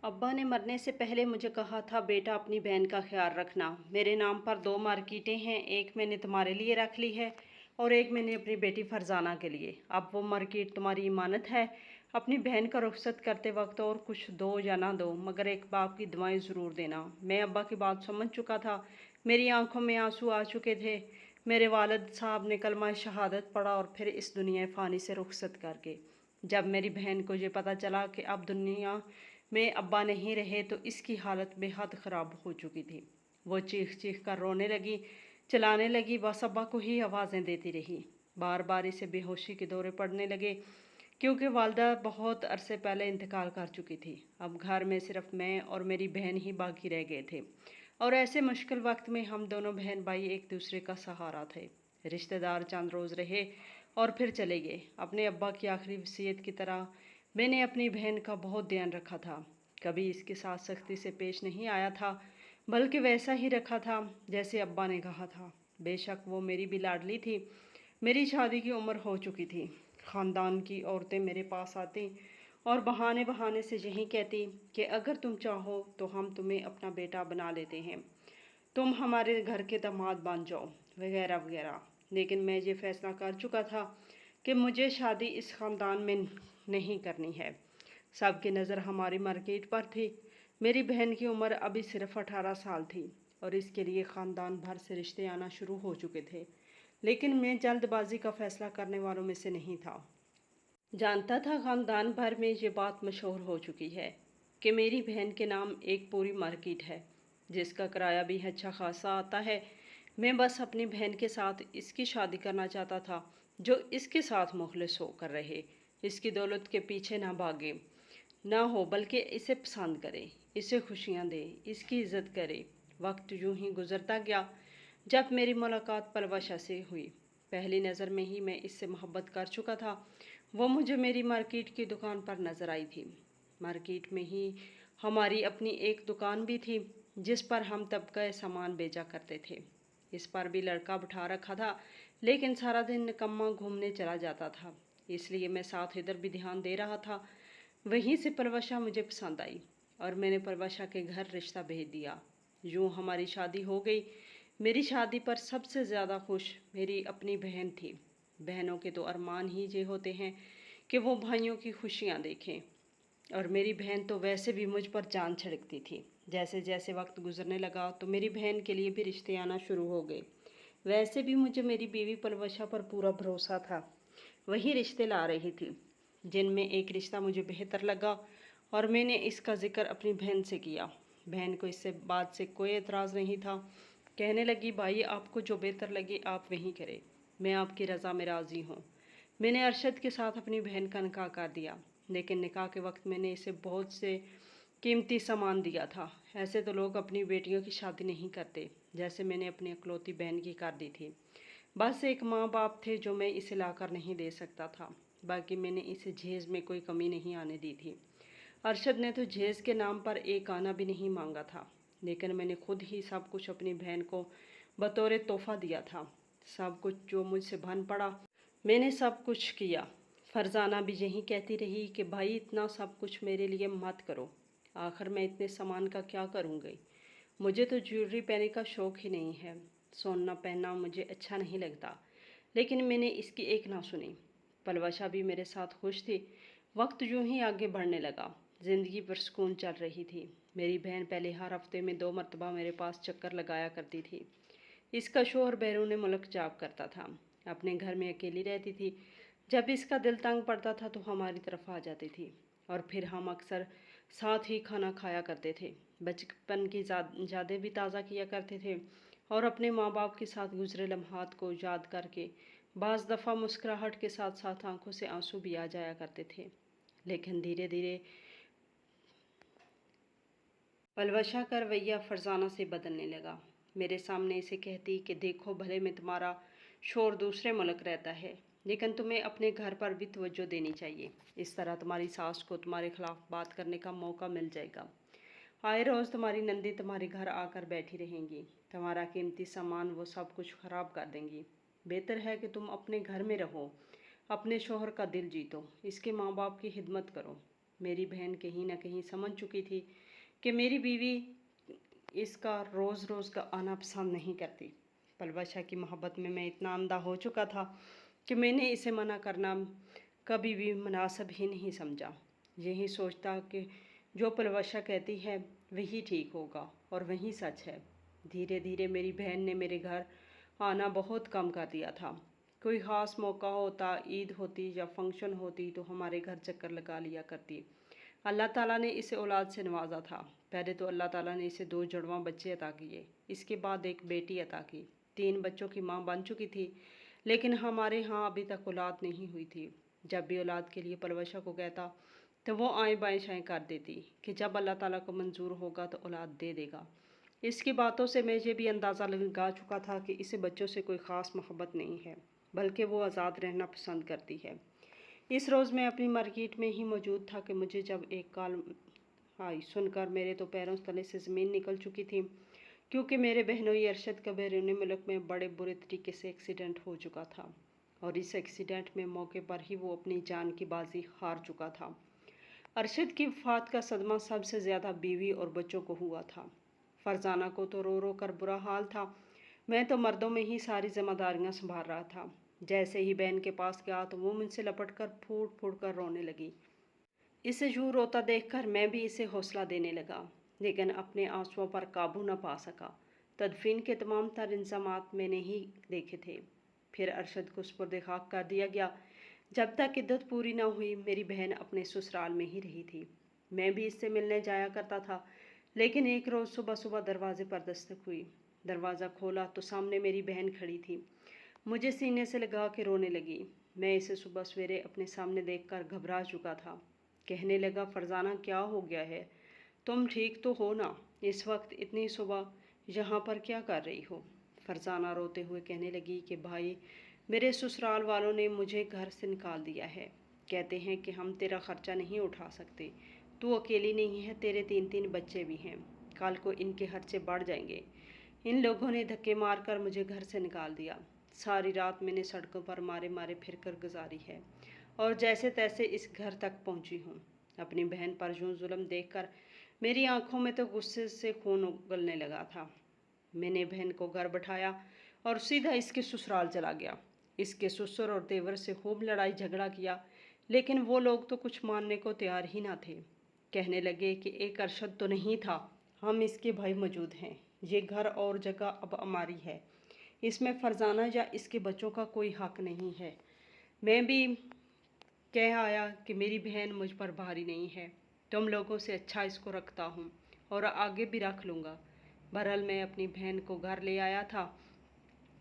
अब्बा ने मरने से पहले मुझे कहा था, बेटा अपनी बहन का ख्याल रखना। मेरे नाम पर दो मार्केटें हैं, एक मैंने तुम्हारे लिए रख ली है और एक मैंने अपनी बेटी फरजाना के लिए। अब वो मार्केट तुम्हारी इमानत है। अपनी बहन का रुखसत करते वक्त और कुछ दो या ना दो, मगर एक बाप की दुआएं ज़रूर देना। मैं अब्बा की बात समझ चुका था। मेरी आंखों में आंसू आ चुके थे। मेरे वालिद साहब ने कलमा शहादत पढ़ा और फिर इस दुनिया फ़ानी से रुखसत करके। जब मेरी बहन को ये पता चला कि अब दुनिया में अब्बा नहीं रहे तो इसकी हालत बेहद ख़राब हो चुकी थी। वो चीख चीख कर रोने लगी, चिल्लाने लगी, बस अब्बा को ही आवाज़ें देती रही। बार बार इसे बेहोशी के दौरे पड़ने लगे क्योंकि वालदा बहुत अरसे पहले इंतकाल कर चुकी थी। अब घर में सिर्फ मैं और मेरी बहन ही बाकी रह गए थे और ऐसे मुश्किल वक्त में हम दोनों बहन भाई एक दूसरे का सहारा थे। रिश्तेदार चंद रोज़ रहे और फिर चले गए। अपने अब्बा की आखिरी वसीयत की तरह मैंने अपनी बहन का बहुत ध्यान रखा था। कभी इसके साथ सख्ती से पेश नहीं आया था, बल्कि वैसा ही रखा था जैसे अब्बा ने कहा था। बेशक वो मेरी भी लाडली थी। मेरी शादी की उम्र हो चुकी थी। ख़ानदान की औरतें मेरे पास आती और बहाने बहाने से यही कहती कि अगर तुम चाहो तो हम तुम्हें अपना बेटा बना लेते हैं, तुम हमारे घर के दामाद बन जाओ, वगैरह वगैरह। लेकिन मैं ये फैसला कर चुका था कि मुझे शादी इस ख़ानदान में नहीं करनी है। सबकी नज़र हमारी मार्केट पर थी। मेरी बहन की उम्र अभी सिर्फ 18 साल थी और इसके लिए ख़ानदान भर से रिश्ते आना शुरू हो चुके थे। लेकिन मैं जल्दबाजी का फ़ैसला करने वालों में से नहीं था। जानता था ख़ानदान भर में ये बात मशहूर हो चुकी है कि मेरी बहन के नाम एक पूरी मार्केट है, जिसका किराया भी अच्छा खासा आता है। मैं बस अपनी बहन के साथ इसकी शादी करना चाहता था, जो इसके साथ मुखलिस होकर रहे, इसकी दौलत के पीछे ना भागे ना हो, बल्कि इसे पसंद करे, इसे खुशियाँ दे, इसकी इज़्ज़त करे। वक्त यूं ही गुजरता गया। जब मेरी मुलाकात पलवशा से हुई, पहली नज़र में ही मैं इससे मोहब्बत कर चुका था। वो मुझे मेरी मार्केट की दुकान पर नज़र आई थी। मार्केट में ही हमारी अपनी एक दुकान भी थी, जिस पर हम तबका सामान बेचा करते थे। इस पर भी लड़का बिठा रखा था, लेकिन सारा दिन निकम्मा घूमने चला जाता था, इसलिए मैं साथ इधर भी ध्यान दे रहा था। वहीं से परवशा मुझे पसंद आई और मैंने परवशा के घर रिश्ता भेज दिया। यूँ हमारी शादी हो गई। मेरी शादी पर सबसे ज़्यादा खुश मेरी अपनी बहन थी। बहनों के तो अरमान ही ये होते हैं कि वो भाइयों की खुशियाँ देखें, और मेरी बहन तो वैसे भी मुझ पर जान छिड़कती थी। जैसे जैसे वक्त गुजरने लगा तो मेरी बहन के लिए भी रिश्ते आना शुरू हो गए। वैसे भी मुझे मेरी बीवी परवशा पर पूरा भरोसा था। वही रिश्ते ला रही थी, जिनमें एक रिश्ता मुझे बेहतर लगा और मैंने इसका जिक्र अपनी बहन से किया। बहन को इससे बात से कोई एतराज़ नहीं था। कहने लगी, भाई आपको जो बेहतर लगे आप वही करें, मैं आपकी रज़ा में राज़ी हूँ। मैंने अरशद के साथ अपनी बहन का निकाह कर दिया, लेकिन निकाह के वक्त मैंने इसे बहुत से कीमती सामान दिया था। ऐसे तो लोग अपनी बेटियों की शादी नहीं करते, जैसे मैंने अपनी इकलौती बहन की कर दी थी। बस एक माँ बाप थे जो मैं इसे लाकर नहीं दे सकता था, बाकी मैंने इसे जहेज़ में कोई कमी नहीं आने दी थी। अरशद ने तो जहेज़ के नाम पर एक आना भी नहीं मांगा था, लेकिन मैंने खुद ही सब कुछ अपनी बहन को बतौर तोहफ़ा दिया था। सब कुछ जो मुझसे बन पड़ा मैंने सब कुछ किया। फरजाना भी यही कहती रही कि भाई इतना सब कुछ मेरे लिए मत करो, आखिर मैं इतने सामान का क्या करूँगी। मुझे तो ज्वेलरी पहनने का शौक़ ही नहीं है, सोना पहनना मुझे अच्छा नहीं लगता। लेकिन मैंने इसकी एक ना सुनी। पलवशा भी मेरे साथ खुश थी। वक्त यूं ही आगे बढ़ने लगा। ज़िंदगी पुरसुकून चल रही थी। मेरी बहन पहले हर हफ्ते में 2 मरतबा मेरे पास चक्कर लगाया करती थी। इसका शौहर बैरून मुल्क जॉब करता था, अपने घर में अकेली रहती थी। जब इसका दिल तंग पड़ता था तो हमारी तरफ आ जाती थी और फिर हम अक्सर साथ ही खाना खाया करते थे। बचपन की यादें भी ताज़ा किया करते थे और अपने माँ बाप के साथ गुजरे लम्हात को याद करके बाज़ दफ़ा मुस्कुराहट के साथ साथ आंखों से आंसू भी आ जाया करते थे। लेकिन धीरे धीरे पलवशा का रवैया फरजाना से बदलने लगा। मेरे सामने इसे कहती कि देखो भले में तुम्हारा शोर दूसरे मुल्क रहता है, लेकिन तुम्हें अपने घर पर भी तवज्जो देनी चाहिए। इस तरह तुम्हारी सास को तुम्हारे खिलाफ बात करने का मौका मिल जाएगा। आए रोज़ तुम्हारी नंदी तुम्हारे घर आकर बैठी रहेंगी, तुम्हारा कीमती सामान वो सब कुछ ख़राब कर देंगी। बेहतर है कि तुम अपने घर में रहो, अपने शोहर का दिल जीतो, इसके माँ बाप की खिदमत करो। मेरी बहन कहीं ना कहीं समझ चुकी थी कि मेरी बीवी इसका रोज़ रोज़ का आना पसंद नहीं करती। पलवशा की मोहब्बत में मैं इतना अंधा हो चुका था कि मैंने इसे मना करना कभी भी मुनासिब ही नहीं समझा। यही सोचता कि जो पलवशा कहती है वही ठीक होगा और वही सच है। धीरे धीरे मेरी बहन ने मेरे घर आना बहुत कम कर दिया था। कोई ख़ास मौका होता, ईद होती या फंक्शन होती तो हमारे घर चक्कर लगा लिया करती। अल्लाह ताला ने इसे औलाद से नवाजा था। पहले तो अल्लाह ताला ने इसे 2 जुड़वां बच्चे अता किए, इसके बाद एक बेटी अता की। 3 बच्चों की माँ बन चुकी थी, लेकिन हमारे यहाँ अभी तक औलाद नहीं हुई थी। जब भी औलाद के लिए पलवशा को कहता तो वो आएँ बाएँ शाएँ कर देती कि जब अल्लाह ताला को मंजूर होगा तो औलाद दे देगा। इसकी बातों से मैं ये भी अंदाज़ा लगा चुका था कि इसे बच्चों से कोई ख़ास मोहब्बत नहीं है, बल्कि वो आज़ाद रहना पसंद करती है। इस रोज़ मैं अपनी मार्केट में ही मौजूद था कि मुझे जब एक कॉल आई। सुनकर मेरे तो पैरों तले से ज़मीन निकल चुकी थी, क्योंकि मेरे बहनोई अरशद का बैरूनी मुल्क में बड़े बुरे तरीके से एक्सीडेंट हो चुका था और इस एक्सीडेंट में मौके पर ही वो अपनी जान की बाजी हार चुका था। अरशद की वफ़ात का सदमा सबसे ज़्यादा बीवी और बच्चों को हुआ था। फरजाना को तो रो रो कर बुरा हाल था। मैं तो मर्दों में ही सारी जिम्मेदारियां संभाल रहा था। जैसे ही बहन के पास गया तो वो मुझसे लपट कर फूट फूट कर रोने लगी। इसे यूं रोता देखकर मैं भी इसे हौसला देने लगा, लेकिन अपने आंसुओं पर काबू न पा सका। तदफीन के तमाम तर इंतजामात मैंने ही देखे थे। फिर अरशद को सुपुर्द खाक कर दिया गया। जब तक इद्दत पूरी न हुई मेरी बहन अपने ससुराल में ही रही थी। मैं भी इससे मिलने जाया करता था, लेकिन एक रोज़ सुबह सुबह दरवाजे पर दस्तक हुई। दरवाज़ा खोला तो सामने मेरी बहन खड़ी थी। मुझे सीने से लगा के रोने लगी। मैं इसे सुबह सवेरे अपने सामने देखकर घबरा चुका था। कहने लगा, फरजाना क्या हो गया है? तुम ठीक तो हो ना? इस वक्त इतनी सुबह यहाँ पर क्या कर रही हो? फरजाना रोते हुए कहने लगी कि भाई, मेरे ससुराल वालों ने मुझे घर से निकाल दिया है। कहते हैं कि हम तेरा खर्चा नहीं उठा सकते। तू अकेली नहीं है, तेरे 3-3 बच्चे भी हैं। कल को इनके खर्चे बढ़ जाएंगे। इन लोगों ने धक्के मारकर मुझे घर से निकाल दिया। सारी रात मैंने सड़कों पर मारे मारे फिरकर गुजारी है और जैसे तैसे इस घर तक पहुंची हूँ। अपनी बहन पर यूं जुल्म देखकर मेरी आंखों में तो गुस्से से खून उगलने लगा था। मैंने बहन को घर बैठाया और सीधा इसके ससुराल चला गया। इसके ससुर और देवर से खूब लड़ाई झगड़ा किया, लेकिन वो लोग तो कुछ मानने को तैयार ही ना थे। कहने लगे कि एक अरशद तो नहीं था, हम इसके भाई मौजूद हैं। ये घर और जगह अब हमारी है, इसमें फरजाना या इसके बच्चों का कोई हक नहीं है। मैं भी कह आया कि मेरी बहन मुझ पर भारी नहीं है, तुम लोगों से अच्छा इसको रखता हूँ और आगे भी रख लूँगा। बहरहाल मैं अपनी बहन को घर ले आया था,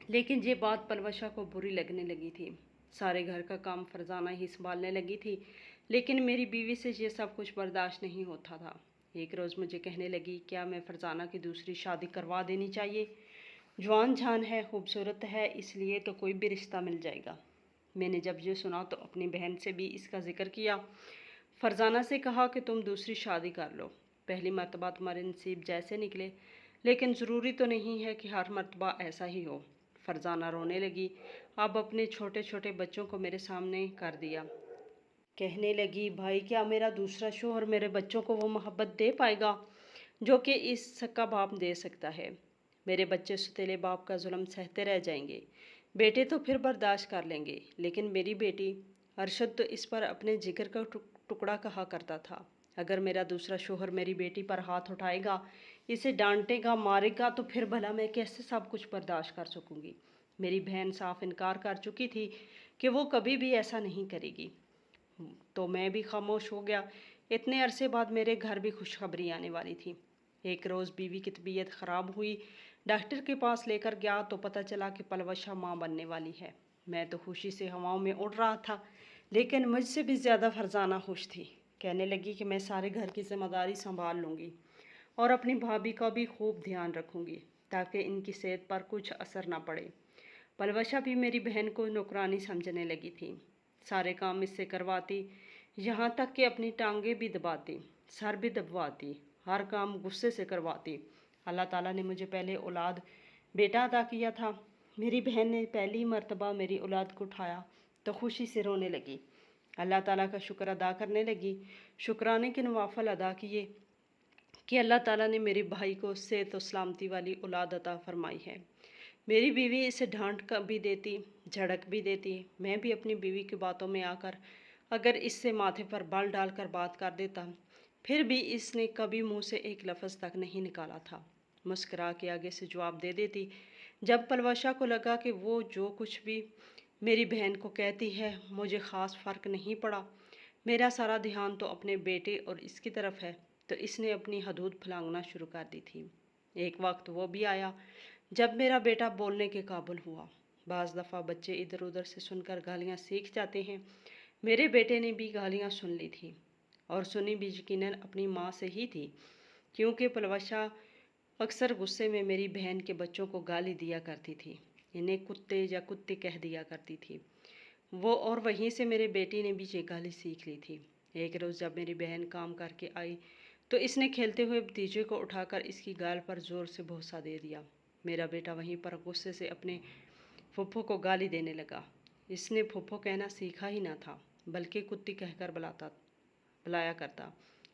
लेकिन ये बात पलवशा को बुरी लगने लगी थी। सारे घर का काम फरजाना ही संभालने लगी थी, लेकिन मेरी बीवी से ये सब कुछ बर्दाश्त नहीं होता था। एक रोज़ मुझे कहने लगी, क्या मैं फरजाना की दूसरी शादी करवा देनी चाहिए? जवान जान है, खूबसूरत है, इसलिए तो कोई भी रिश्ता मिल जाएगा। मैंने जब ये सुना तो अपनी बहन से भी इसका जिक्र किया। फरजाना से कहा कि तुम दूसरी शादी कर लो, पहली मर्तबा तुम्हारे नसीब जैसे निकले, लेकिन ज़रूरी तो नहीं है कि हर मर्तबा ऐसा ही हो। फरजाना रोने लगी। अब अपने छोटे छोटे बच्चों को मेरे सामने कर दिया। कहने लगी, भाई क्या मेरा दूसरा शौहर मेरे बच्चों को वो मोहब्बत दे पाएगा जो कि इसका बाप दे सकता है? मेरे बच्चे सतीले बाप का जुल्म सहते रह जाएंगे। बेटे तो फिर बर्दाश्त कर लेंगे, लेकिन मेरी बेटी अरशद तो इस पर अपने जिगर का टुकड़ा कहा करता था। अगर मेरा दूसरा शौहर मेरी बेटी पर हाथ उठाएगा, इसे डांटेगा, मारेगा, तो फिर भला मैं कैसे सब कुछ बर्दाश्त कर सकूंगी? मेरी बहन साफ इनकार कर चुकी थी कि वो कभी भी ऐसा नहीं करेगी, तो मैं भी खामोश हो गया। इतने अरसे बाद मेरे घर भी खुशखबरी आने वाली थी। एक रोज़ बीवी की तबीयत ख़राब हुई। डॉक्टर के पास लेकर गया तो पता चला कि पलवशा माँ बनने वाली है। मैं तो खुशी से हवाओं में उड़ रहा था, लेकिन मुझसे भी ज़्यादा फरजाना खुश थी। कहने लगी कि मैं सारे घर की जिम्मेदारी संभाल लूँगी और अपनी भाभी का भी खूब ध्यान रखूँगी ताकि इनकी सेहत पर कुछ असर ना पड़े। पलवशा भी मेरी बहन को नौकरानी समझने लगी थी। सारे काम इससे करवाती, यहाँ तक कि अपनी टांगे भी दबाती, सर भी दबवाती, हर काम गुस्से से करवाती। अल्लाह ताला ने मुझे पहले औलाद बेटा अता किया था। मेरी बहन ने पहली मर्तबा मेरी औलाद को उठाया तो खुशी से रोने लगी। اللہ تعالیٰ کا شکر ادا کرنے لگی، شکرانے کے نوافل ادا کیے کہ اللہ تعالیٰ نے میرے بھائی کو صحت و سلامتی والی اولاد عطا فرمائی ہے۔ میری بیوی اسے ڈانٹ کا بھی دیتی، جھڑک بھی دیتی، میں بھی اپنی بیوی کی باتوں میں آ کر اگر اس سے ماتھے پر بال ڈال کر بات کر دیتا، پھر بھی اس نے کبھی منہ سے ایک لفظ تک نہیں نکالا تھا، مسکرا کے آگے سے جواب دے دیتی۔ جب پلوشا کو لگا کہ وہ جو کچھ بھی میری بہن کو کہتی ہے مجھے خاص فرق نہیں پڑا، میرا سارا دھیان تو اپنے بیٹے اور اس کی طرف ہے، تو اس نے اپنی حدود پھلانگنا شروع کر دی تھی۔ ایک وقت وہ بھی آیا جب میرا بیٹا بولنے کے قابل ہوا۔ بعض دفعہ بچے ادھر ادھر سے سن کر گالیاں سیکھ جاتے ہیں، میرے بیٹے نے بھی گالیاں سن لی تھی، اور سنی بھی یقیناً اپنی ماں سے ہی تھی، کیونکہ پلوشا اکثر غصے میں میری بہن کے بچوں کو گالی دیا کرتی تھی، انہیں کتے یا کتے کہہ دیا کرتی تھی وہ، اور وہیں سے میرے بیٹی نے بھی یہ گالی سیکھ لی تھی۔ ایک روز جب میری بہن کام کر کے آئی تو اس نے کھیلتے ہوئے بھتیجے کو اٹھا کر اس کی گال پر زور سے بوسہ دے دیا۔ میرا بیٹا وہیں پر غصے سے اپنے پھپھو کو گالی دینے لگا۔ اس نے پھپھو کہنا سیکھا ہی نہ تھا، بلکہ کتی کہہ کر بلایا کرتا،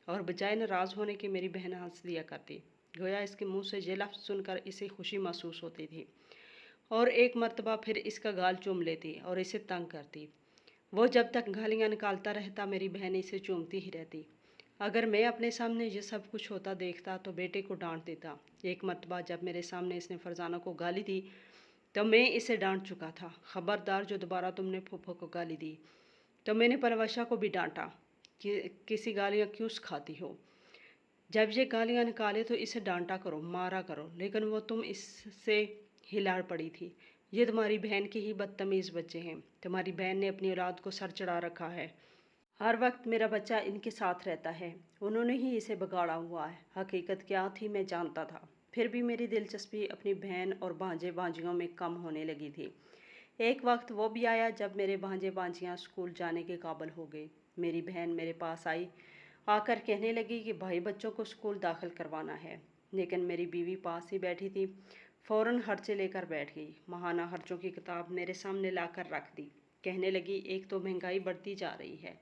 اور بجائے ناراض ہونے کے میری بہن ہنس دیا کرتی، گویا اس کے منہ سے یہ لفظ سن کر اسے خوشی محسوس ہوتی تھی، اور ایک مرتبہ پھر اس کا گال چوم لیتی اور اسے تنگ کرتی۔ وہ جب تک گالیاں نکالتا رہتا میری بہن اسے چومتی ہی رہتی۔ اگر میں اپنے سامنے یہ سب کچھ ہوتا دیکھتا تو بیٹے کو ڈانٹ دیتا۔ ایک مرتبہ جب میرے سامنے اس نے فرزانہ کو گالی دی تو میں اسے ڈانٹ چکا تھا، خبردار جو دوبارہ تم نے پھپھو کو گالی دی تو میں نے پلوشا کو بھی ڈانٹا کہ کسی گالیاں کیوں سکھاتی ہو، جب یہ گالیاں نکالے تو اسے ڈانٹا کرو، مارا کرو، لیکن وہ تم اس سے ہلا پڑی تھی۔ یہ تمہاری بہن کے ہی بدتمیز بچے ہیں، تمہاری بہن نے اپنی اولاد کو سر چڑھا رکھا ہے، ہر وقت میرا بچہ ان کے ساتھ رہتا ہے، انہوں نے ہی اسے بگاڑا ہوا ہے۔ حقیقت کیا تھی میں جانتا تھا، پھر بھی میری دلچسپی اپنی بہن اور بھانجے بھانجیوں میں کم ہونے لگی تھی۔ ایک وقت وہ بھی آیا جب میرے بھانجے بھانجیاں اسکول جانے کے قابل ہو گئے۔ میری بہن میرے پاس آئی، آ کر کہنے لگی کہ بھائی بچوں کو اسکول داخل کروانا ہے، لیکن میری بیوی پاس ہی بیٹھی تھی، فوراً خرچے لے کر بیٹھ گئی، ماہانہ خرچوں کی کتاب میرے سامنے لا کر رکھ دی، کہنے لگی ایک تو مہنگائی بڑھتی جا رہی ہے،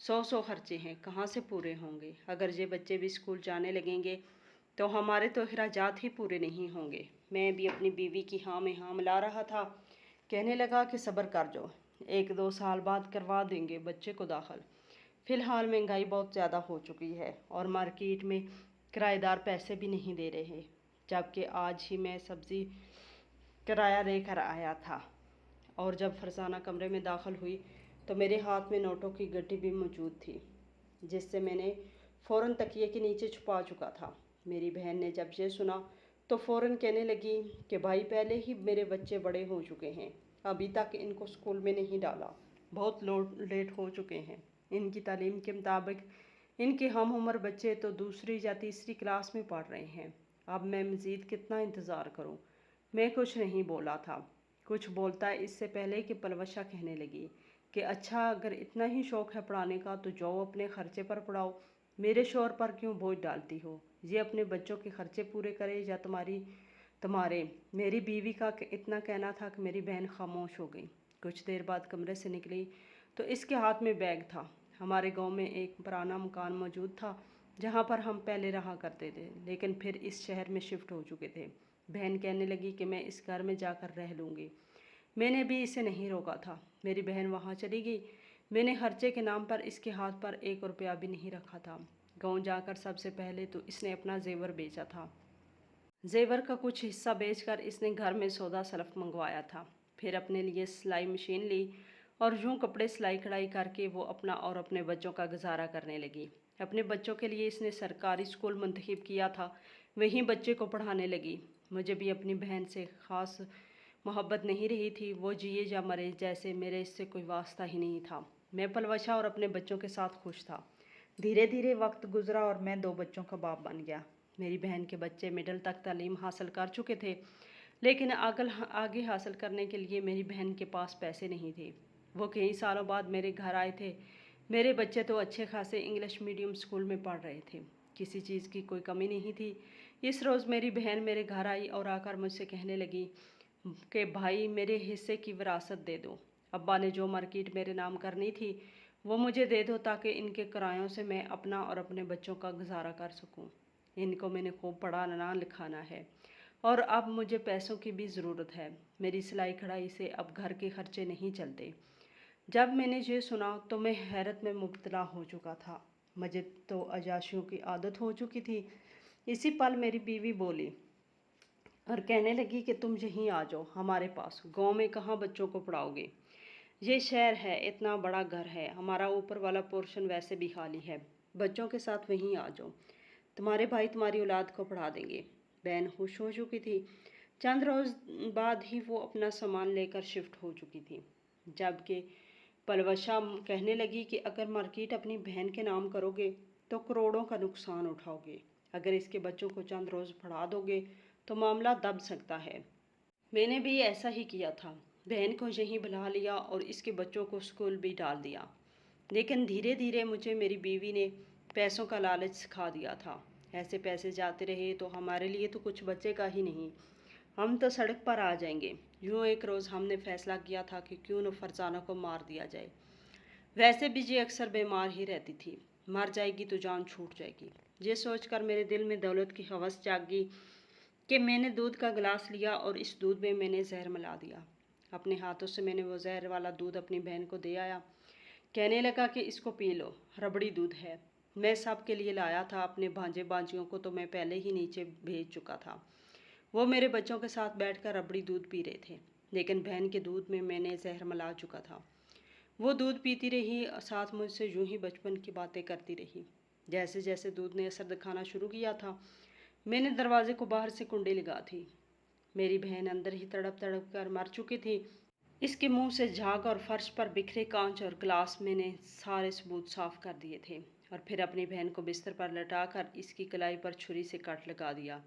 100 خرچے ہیں، کہاں سے پورے ہوں گے؟ اگر یہ بچے بھی اسکول جانے لگیں گے تو ہمارے تو اخراجات ہی پورے نہیں ہوں گے۔ میں بھی اپنی بیوی کی ہاں میں ہاں ملا رہا تھا، کہنے لگا کہ صبر کر جو، 1-2 سال بعد کروا دیں گے بچے کو داخل، فی الحال مہنگائی بہت زیادہ ہو چکی ہے اور مارکیٹ میں کرایہ دار پیسے بھی نہیں دے رہے، جبکہ آج ہی میں سبزی کرایہ لے کر آیا تھا، اور جب فرزانہ کمرے میں داخل ہوئی تو میرے ہاتھ میں نوٹوں کی گٹی بھی موجود تھی، جس سے میں نے فوراً تکیے کے نیچے چھپا چکا تھا۔ میری بہن نے جب یہ سنا تو فوراً کہنے لگی کہ بھائی پہلے ہی میرے بچے بڑے ہو چکے ہیں، ابھی تک ان کو اسکول میں نہیں ڈالا، بہت لیٹ ہو چکے ہیں، ان کی تعلیم کے مطابق ان کے ہم عمر بچے تو 2 یا 3 کلاس میں پڑھ رہے ہیں، اب میں مزید کتنا انتظار کروں؟ میں کچھ نہیں بولا تھا، کچھ بولتا اس سے پہلے کہ پلوشا کہنے لگی کہ اچھا اگر اتنا ہی شوق ہے پڑھانے کا تو جاؤ اپنے خرچے پر پڑھاؤ، میرے شوہر پر کیوں بوجھ ڈالتی ہو؟ یہ اپنے بچوں کے خرچے پورے کرے یا تمہارے؟ میری بیوی کا اتنا کہنا تھا کہ میری بہن خاموش ہو گئی۔ کچھ دیر بعد کمرے سے نکلی تو اس کے ہاتھ میں بیگ تھا۔ ہمارے گاؤں میں ایک پرانا مکان موجود تھا جہاں پر ہم پہلے رہا کرتے تھے، لیکن پھر اس شہر میں شفٹ ہو چکے تھے۔ بہن کہنے لگی کہ میں اس گھر میں جا کر رہ لوں گی، میں نے بھی اسے نہیں روکا تھا، میری بہن وہاں چلی گئی، میں نے خرچے کے نام پر اس کے ہاتھ پر 1 روپیہ بھی نہیں رکھا تھا۔ گاؤں جا کر سب سے پہلے تو اس نے اپنا زیور بیچا تھا، زیور کا کچھ حصہ بیچ کر اس نے گھر میں سودا سلف منگوایا تھا، پھر اپنے لیے سلائی مشین لی اور یوں کپڑے سلائی کڑھائی کر کے وہ اپنا اور اپنے بچوں کا گزارا کرنے لگی۔ اپنے بچوں کے لیے اس نے سرکاری اسکول منتخب کیا تھا، وہیں بچے کو پڑھانے لگی۔ مجھے بھی اپنی بہن سے خاص محبت نہیں رہی تھی، وہ جیے یا مرے جیسے میرے اس سے کوئی واسطہ ہی نہیں تھا، میں پلوشا اور اپنے بچوں کے ساتھ خوش تھا۔ دھیرے دھیرے وقت گزرا اور میں 2 بچوں کا باپ بن گیا۔ میری بہن کے بچے مڈل تک تعلیم حاصل کر چکے تھے، لیکن آگے حاصل کرنے کے لیے میری بہن کے پاس پیسے نہیں تھے۔ وہ کئی سالوں بعد میرے گھر آئے تھے، میرے بچے تو اچھے خاصے انگلش میڈیم اسکول میں پڑھ رہے تھے، کسی چیز کی کوئی کمی نہیں تھی۔ اس روز میری بہن میرے گھر آئی اور آ کر مجھ سے کہنے لگی کہ بھائی میرے حصے کی وراثت دے دو، ابا نے جو مارکیٹ میرے نام کرنی تھی وہ مجھے دے دو تاکہ ان کے کرایوں سے میں اپنا اور اپنے بچوں کا گزارا کر سکوں۔ ان کو میں نے خوب پڑھانا لکھانا ہے اور اب مجھے پیسوں کی بھی ضرورت ہے۔ میری سلائی کڑھائی سے اب گھر کے خرچے نہیں چلتے۔ جب میں نے یہ سنا تو میں حیرت میں مبتلا ہو چکا تھا۔ مجھے تو عیاشیوں کی عادت ہو چکی تھی۔ اسی پل میری بیوی بولی اور کہنے لگی کہ تم یہیں آ جاؤ ہمارے پاس، گاؤں میں کہاں بچوں کو پڑھاؤ گے؟ یہ شہر ہے، اتنا بڑا گھر ہے، ہمارا اوپر والا پورشن ویسے بھی خالی ہے، بچوں کے ساتھ وہیں آ جاؤ، تمہارے بھائی تمہاری اولاد کو پڑھا دیں گے۔ بہن خوش ہو چکی تھی۔ چند روز بعد ہی وہ اپنا سامان لے کر شفٹ ہو چکی تھی، جبکہ پلوشا کہنے لگی کہ اگر مارکیٹ اپنی بہن کے نام کرو گے تو کروڑوں کا نقصان اٹھاؤ گے، اگر اس کے بچوں کو چند روز پڑھا دو گے تو معاملہ دب سکتا ہے۔ میں نے بھی ایسا ہی کیا تھا، بہن کو یہیں بلا لیا اور اس کے بچوں کو اسکول بھی ڈال دیا، لیکن دھیرے دھیرے مجھے میری بیوی نے پیسوں کا لالچ سکھا دیا تھا۔ ایسے پیسے جاتے رہے تو ہمارے لیے تو کچھ بچے گا ہی نہیں، ہم تو سڑک پر آ جائیں گے۔ یوں ایک روز ہم نے فیصلہ کیا تھا کہ کیوں نہ فرزانہ کو مار دیا جائے، ویسے بھی یہ اکثر بیمار ہی رہتی تھی، مر جائے گی تو جان چھوٹ جائے گی۔ یہ سوچ کر میرے دل میں دولت کی ہوس جاگی کہ میں نے دودھ کا گلاس لیا اور اس دودھ میں میں نے زہر ملا دیا۔ اپنے ہاتھوں سے میں نے وہ زہر والا دودھ اپنی بہن کو دے آیا، کہنے لگا کہ اس کو پی لو، ربڑی دودھ ہے۔ میں سب کے لیے لایا تھا، اپنے بھانجے بھانجیوں کو تو میں پہلے ہی نیچے بھیج چکا تھا، وہ میرے بچوں کے ساتھ بیٹھ کر ربڑی دودھ پی رہے تھے، لیکن بہن کے دودھ میں نے زہر ملا چکا تھا۔ وہ دودھ پیتی رہی، ساتھ مجھ سے یوں ہی بچپن کی باتیں کرتی رہی۔ جیسے جیسے دودھ نے اثر دکھانا شروع کیا تھا، میں نے دروازے کو باہر سے کنڈی لگا تھی۔ میری بہن اندر ہی تڑپ تڑپ کر مر چکی تھی۔ اس کے منہ سے جھاگ اور فرش پر بکھرے کانچ اور گلاس میں نے سارے ثبوت صاف کر دیے تھے اور پھر اپنی بہن کو بستر پر لٹا کر اس کی کلائی پر چھری سے کٹ لگا دیا۔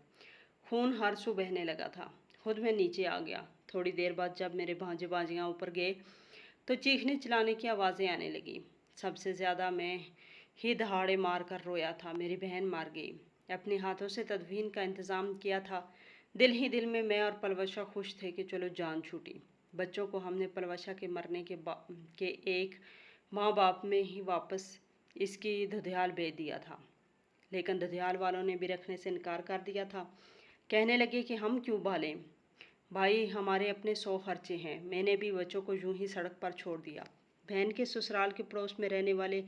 خون ہر سو بہنے لگا تھا۔ خود میں نیچے آ گیا۔ تھوڑی دیر بعد جب میرے بھانجے بھانجیاں اوپر گئے تو چیخنے چلانے کی آوازیں آنے لگی۔ سب سے زیادہ میں ہی دہاڑے مار کر رویا تھا۔ میری بہن مر گئی۔ اپنے ہاتھوں سے تدفین کا انتظام کیا تھا۔ دل ہی دل میں اور پلوشا خوش تھے کہ چلو جان چھوٹی۔ بچوں کو ہم نے پلوشا کے مرنے کے ایک ماں باپ میں ہی واپس اس کی دھدیال بھیج دیا تھا، لیکن دھدیال والوں نے بھی رکھنے سے انکار کر دیا تھا۔ کہنے لگے کہ ہم کیوں پالیں بھائی، ہمارے اپنے 100 خرچے ہیں۔ میں نے بھی بچوں کو یوں ہی سڑک پر چھوڑ دیا۔ بہن کے سسرال کے پڑوس میں رہنے والے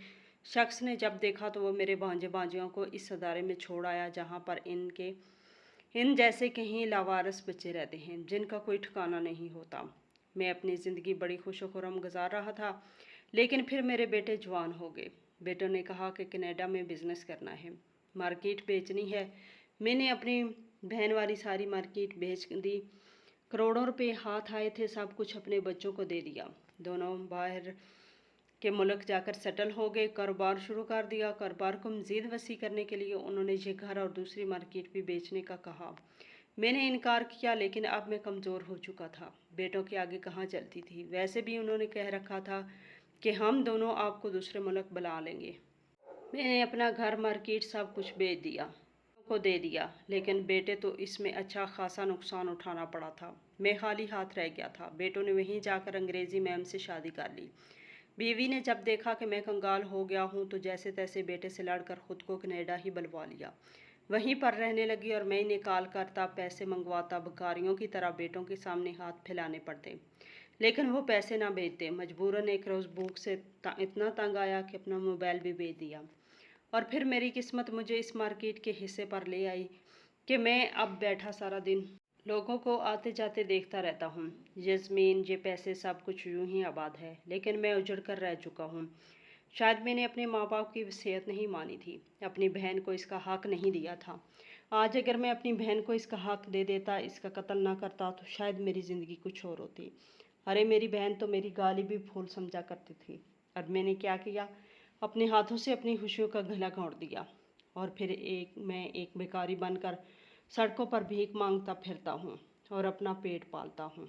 شخص نے جب دیکھا تو وہ میرے بھانجے بھانجیوں کو اس ادارے میں چھوڑ آیا جہاں پر ان جیسے کہیں لاوارث بچے رہتے ہیں جن کا کوئی ٹھکانہ نہیں ہوتا۔ میں اپنی زندگی بڑی خوش و خرم گزار رہا تھا، لیکن پھر میرے بیٹے جوان ہو گئے۔ بیٹوں نے کہا کہ کینیڈا میں بزنس کرنا ہے، مارکیٹ بیچنی ہے۔ میں نے اپنی بہن والی ساری مارکیٹ بیچ دی، کروڑوں روپے ہاتھ آئے تھے، سب کچھ اپنے بچوں کو دے دیا۔ دونوں باہر کے ملک جا کر سیٹل ہو گئے، کاروبار شروع کر دیا۔ کاروبار کو مزید وسیع کرنے کے لیے انہوں نے یہ گھر اور دوسری مارکیٹ بھی بیچنے کا کہا۔ میں نے انکار کیا، لیکن اب میں کمزور ہو چکا تھا، بیٹوں کے آگے کہاں چلتی تھی۔ ویسے بھی انہوں نے کہہ رکھا تھا کہ ہم دونوں آپ کو دوسرے ملک بلا لیں گے۔ میں نے اپنا گھر، مارکیٹ، سب کچھ بیچ دیا، کو دے دیا، لیکن بیٹے تو اس میں اچھا خاصا نقصان اٹھانا پڑا تھا۔ میں خالی ہاتھ رہ گیا تھا۔ بیٹوں نے وہیں جا کر انگریزی میم سے شادی کر لی۔ بیوی نے جب دیکھا کہ میں کنگال ہو گیا ہوں تو جیسے تیسے بیٹے سے لڑ کر خود کو کینیڈا ہی بلوا لیا۔ وہیں پر رہنے لگی اور میں انہیں کال کرتا، پیسے منگواتا، بھکاریوں کی طرح بیٹوں کے سامنے ہاتھ پھیلانے پڑتے، لیکن وہ پیسے نہ بھیجتے۔ مجبوراً ایک روز بھوک سے اتنا تنگ آیا کہ اپنا موبائل بھی بیچ دیا، اور پھر میری قسمت مجھے اس مارکیٹ کے حصے پر لے آئی کہ میں اب بیٹھا سارا دن لوگوں کو آتے جاتے دیکھتا رہتا ہوں۔ یہ زمین، یہ پیسے، سب کچھ یوں ہی آباد ہے، لیکن میں اجڑ کر رہ چکا ہوں۔ شاید میں نے اپنے ماں باپ کی وصیت نہیں مانی تھی، اپنی بہن کو اس کا حق نہیں دیا تھا۔ آج اگر میں اپنی بہن کو اس کا حق دے دیتا، اس کا قتل نہ کرتا، تو شاید میری زندگی کچھ اور ہوتی۔ ارے میری بہن تو میری گالی بھی پھول سمجھا کرتی تھی۔ اب میں نے کیا کیا؟ اپنے ہاتھوں سے اپنی خوشیوں کا گلا گھونٹ دیا، اور پھر میں ایک بھکاری بن کر سڑکوں پر بھیک مانگتا پھرتا ہوں اور اپنا پیٹ پالتا ہوں۔